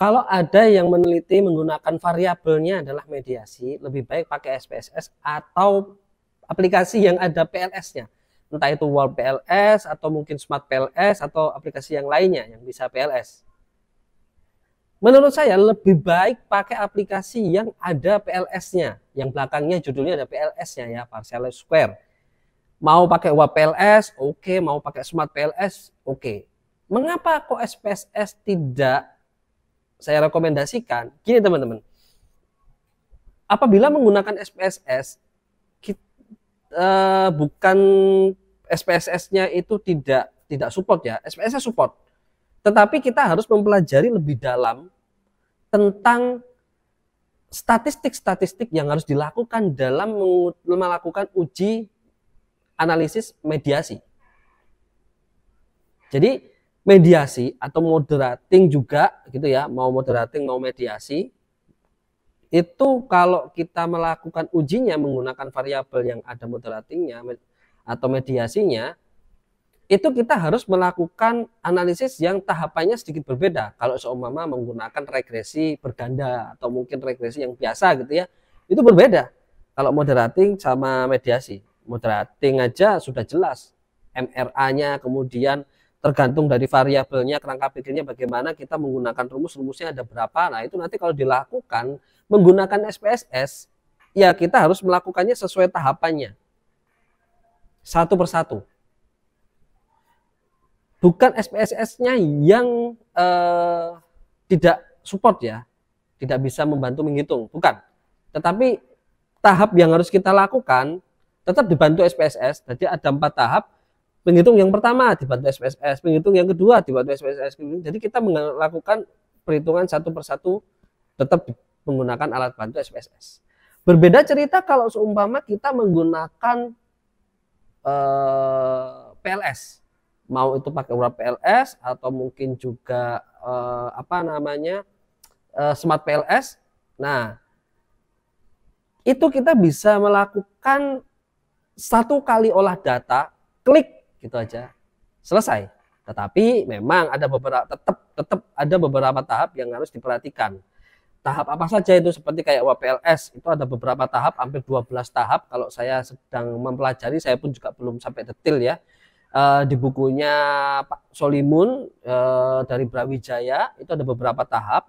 Kalau ada yang meneliti menggunakan variabelnya adalah mediasi, lebih baik pakai SPSS atau aplikasi yang ada PLS-nya. Entah itu Wall PLS atau mungkin Smart PLS atau aplikasi yang lainnya yang bisa PLS. Menurut saya lebih baik pakai aplikasi yang ada PLS-nya, yang belakangnya judulnya ada PLS-nya ya, partial square. Mau pakai Wall PLS, oke. Mau pakai Smart PLS, oke. Mengapa kok SPSS tidak saya rekomendasikan? Gini teman-teman, apabila menggunakan SPSS, bukan SPSS-nya itu tidak support ya, SPSS support. Tetapi kita harus mempelajari lebih dalam tentang statistik-statistik yang harus dilakukan dalam melakukan uji analisis mediasi. Jadi mediasi atau moderating juga gitu ya, mau moderating mau mediasi, itu kalau kita melakukan ujinya menggunakan variabel yang ada moderatingnya atau mediasinya, itu kita harus melakukan analisis yang tahapannya sedikit berbeda. Kalau seumpama menggunakan regresi berganda atau mungkin regresi yang biasa gitu ya, itu berbeda. Kalau moderating sama mediasi, moderating aja sudah jelas MRA-nya, kemudian tergantung dari variabelnya, kerangka pikirnya bagaimana, kita menggunakan rumusnya ada berapa. Nah itu nanti kalau dilakukan menggunakan SPSS, ya kita harus melakukannya sesuai tahapannya, satu persatu. Bukan SPSS-nya yang tidak support ya, tidak bisa membantu menghitung, bukan. Tetapi tahap yang harus kita lakukan tetap dibantu SPSS. Jadi ada 4 tahap. Penghitung yang pertama dibantu SPSS, penghitung yang kedua dibantu SPSS. Jadi kita melakukan perhitungan satu persatu tetap menggunakan alat bantu SPSS. Berbeda cerita kalau seumpama kita menggunakan PLS, mau itu pakai URAP PLS atau mungkin juga Smart PLS. Nah, itu kita bisa melakukan 1 kali olah data, klik gitu aja, selesai. Tetapi memang ada tetap ada beberapa tahap yang harus diperhatikan. Tahap apa saja itu, seperti kayak WPLS itu ada beberapa tahap, hampir 12 tahap. Kalau saya sedang mempelajari, saya pun juga belum sampai detail ya. Di bukunya Pak Solimun dari Brawijaya itu ada beberapa tahap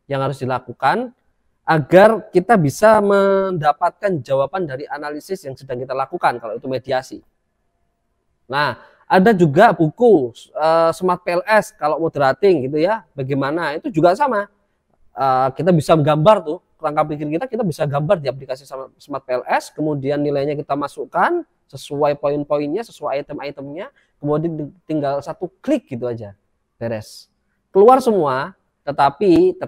yang harus dilakukan agar kita bisa mendapatkan jawaban dari analisis yang sedang kita lakukan kalau itu mediasi. Nah, ada juga buku Smart PLS kalau moderating gitu ya, bagaimana, itu juga sama. Kita bisa gambar tuh, kerangka pikir kita bisa gambar di aplikasi Smart PLS, kemudian nilainya kita masukkan sesuai poin-poinnya, sesuai item-itemnya, kemudian tinggal 1 klik gitu aja, beres. Keluar semua, tetapi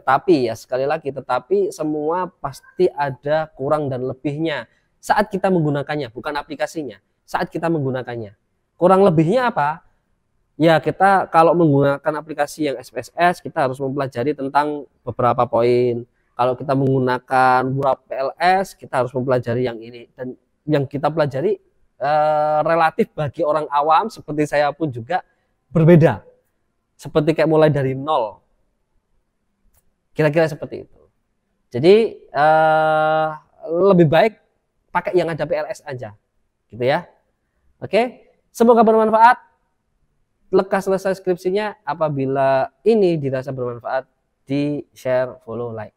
ya sekali lagi, tetapi semua pasti ada kurang dan lebihnya saat kita menggunakannya, bukan aplikasinya, saat kita menggunakannya. Kurang lebihnya apa? Ya kita kalau menggunakan aplikasi yang SPSS, kita harus mempelajari tentang beberapa poin. Kalau kita menggunakan URAP PLS, kita harus mempelajari yang ini. Dan yang kita pelajari relatif bagi orang awam seperti saya pun juga berbeda. Seperti kayak mulai dari nol. Kira-kira seperti itu. Jadi lebih baik pakai yang ada PLS aja. Gitu ya. Oke. Semoga bermanfaat. Lekas selesai skripsinya. Apabila ini dirasa bermanfaat, di share, follow, like.